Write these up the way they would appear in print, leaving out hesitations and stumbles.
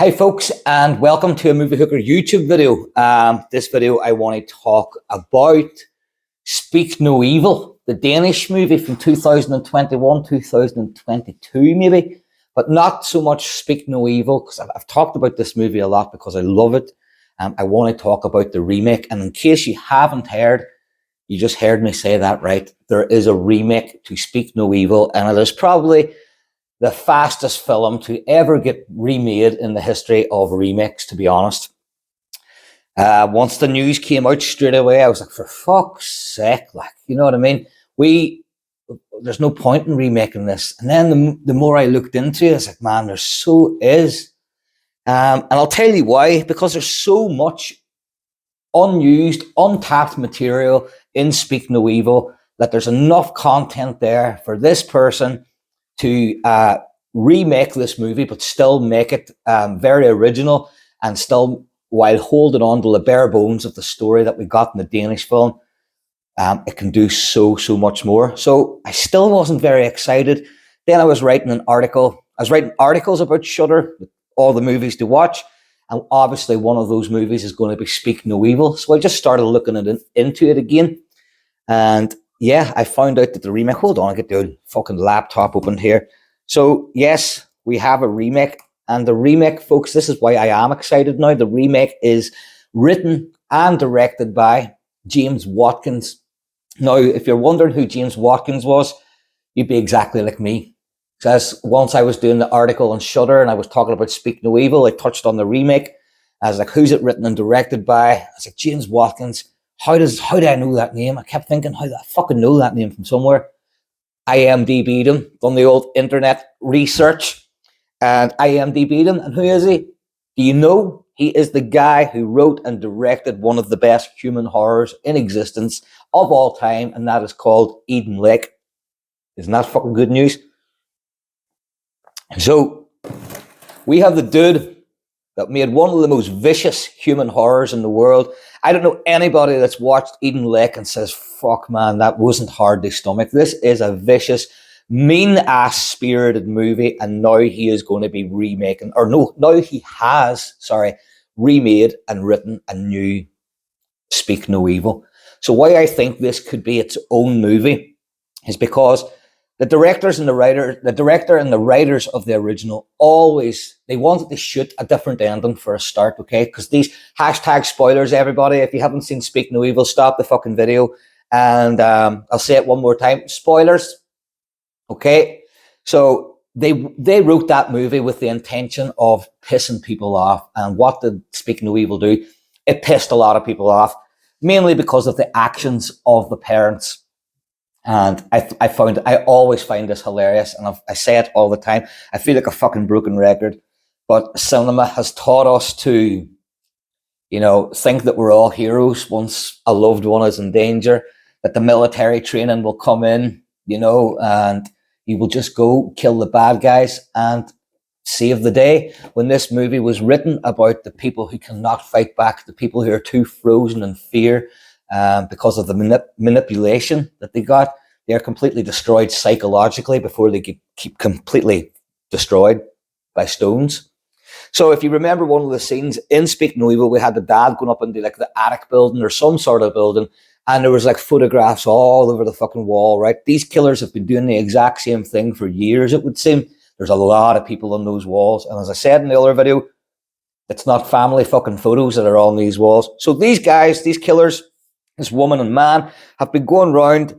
Hi folks, and welcome to a MovieHooker YouTube video. This video I want to talk about Speak No Evil, the Danish movie from 2021, 2022 maybe, but not so much Speak No Evil, because I've talked about this movie a lot because I love it. I want to talk about the remake, and in case you haven't heard, you just heard me say that right, there is a remake to Speak No Evil, and it is probably the fastest film to ever get remade in the history of remakes, to be honest. Once the news came out straight away, I was like, for fuck's sake, like, you know what I mean? There's no point in remaking this. And then the more I looked into it, I was like, man, there so is. And I'll tell you why, because there's so much unused, untapped material in Speak No Evil that there's enough content there for this person to remake this movie, but still make it very original, and still while holding on to the bare bones of the story that we got in the Danish film. It can do so much more. So I still wasn't very excited. Then I was writing an article. I was writing articles about Shudder, all the movies to watch, and obviously one of those movies is going to be Speak No Evil. So I just started looking into it again, and yeah, I found out that the remake, hold on, I get the old fucking laptop open here. So yes, we have a remake, and the remake, folks, this is why I am excited now. The remake is written and directed by James Watkins. Now, if you're wondering who James Watkins was, you'd be exactly like me. Because once I was doing the article on Shudder and I was talking about Speak No Evil, I touched on the remake. I was like, who's it written and directed by? I was like, James Watkins. How do I know that name? I kept thinking, how do I fucking know that name from somewhere? IMDb'd him, done the old internet research, and IMDb'd him. And who is he? Do you know? He is the guy who wrote and directed one of the best human horrors in existence of all time, and that is called Eden Lake. Isn't that fucking good news? So, we have the dude that made one of the most vicious human horrors in the world. I don't know anybody that's watched Eden Lake and says, fuck man, that wasn't hard to stomach. This is a vicious, mean-ass spirited movie, and now he is going to be remaking, or no, now he has, remade and written a new Speak No Evil. So why I think this could be its own movie is because the director and the writers of the original they wanted to shoot a different ending for a start, okay? Because these hashtag spoilers, everybody, if you haven't seen Speak No Evil, stop the fucking video. And I'll say it one more time, spoilers, okay? So they wrote that movie with the intention of pissing people off. And what did Speak No Evil do? It pissed a lot of people off, mainly because of the actions of the parents. And I always find this hilarious, and I say it all the time. I feel like a fucking broken record, but cinema has taught us to, think that we're all heroes once a loved one is in danger, that the military training will come in, and you will just go kill the bad guys and save the day. When this movie was written about the people who cannot fight back, the people who are too frozen in fear, because of the manipulation that they got, they're completely destroyed psychologically before they keep completely destroyed by stones. So if you remember one of the scenes in Speak No Evil, we had the dad going up into like the attic building or some sort of building, and there was like photographs all over the fucking wall, right? These killers have been doing the exact same thing for years, it would seem. There's a lot of people on those walls, and as I said in the other video, it's not family fucking photos that are on these walls. So these guys, these killers, this woman and man, have been going around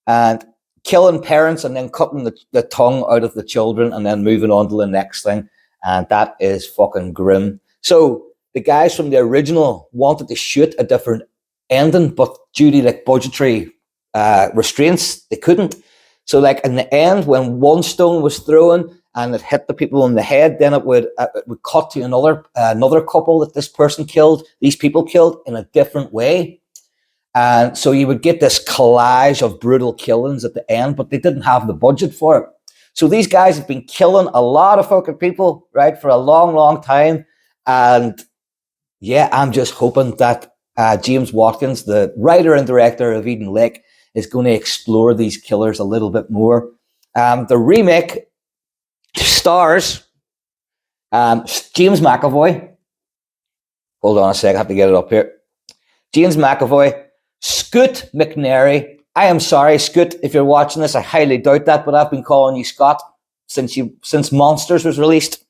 and killing parents and then cutting the tongue out of the children and then moving on to the next thing. And that is fucking grim. So the guys from the original wanted to shoot a different ending, but due to like budgetary restraints, they couldn't. So like in the end, when one stone was thrown and it hit the people in the head, then it would cut to another couple that these people killed in a different way. And so you would get this collage of brutal killings at the end, but they didn't have the budget for it. So these guys have been killing a lot of fucking people, right, for a long time. And yeah, I'm just hoping that James Watkins, the writer and director of Eden Lake, is going to explore these killers a little bit more. The remake stars James McAvoy. Hold on a sec, I have to get it up here. James McAvoy, Scoot McNairy. I am sorry, Scoot, if you're watching this. I highly doubt that, but I've been calling you Scott since Monsters was released.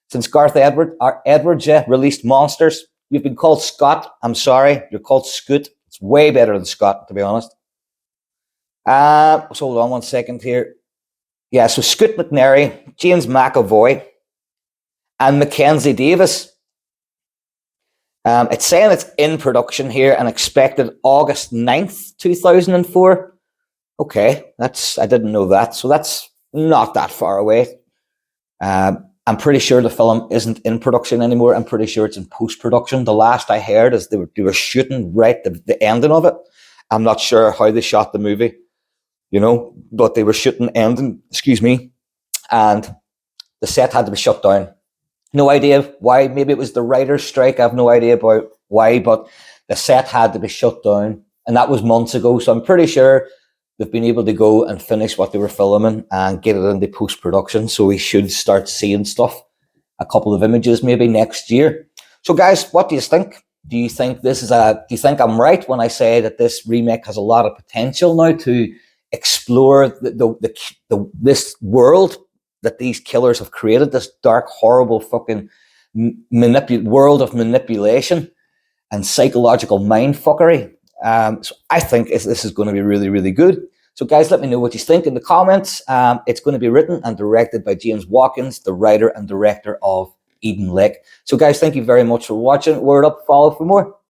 Since Garth Edwards released Monsters, you've been called Scott. I'm sorry, you're called Scoot. It's way better than Scott, to be honest. So hold on one second here. Yeah, so Scoot McNairy, James McAvoy, and Mackenzie Davis. It's saying it's in production here and expected August 9th, 2004. Okay, I didn't know that. So that's not that far away. I'm pretty sure the film isn't in production anymore. I'm pretty sure it's in post-production. The last I heard is they were shooting right the ending of it. I'm not sure how they shot the movie, but they were shooting ending, and the set had to be shut down. No idea why. Maybe it was the writer's strike. I have no idea about why, but the set had to be shut down. And that was months ago. So I'm pretty sure they've been able to go and finish what they were filming and get it into post-production. So we should start seeing stuff, a couple of images maybe next year. So guys, what do you think? Do you think I'm right when I say that this remake has a lot of potential now to explore this world that these killers have created, this dark, horrible fucking world of manipulation and psychological mind fuckery? So I think this is going to be really, really good. So guys, let me know what you think in the comments. It's going to be written and directed by James Watkins, the writer and director of Eden Lake. So guys, thank you very much for watching. Word up, follow for more.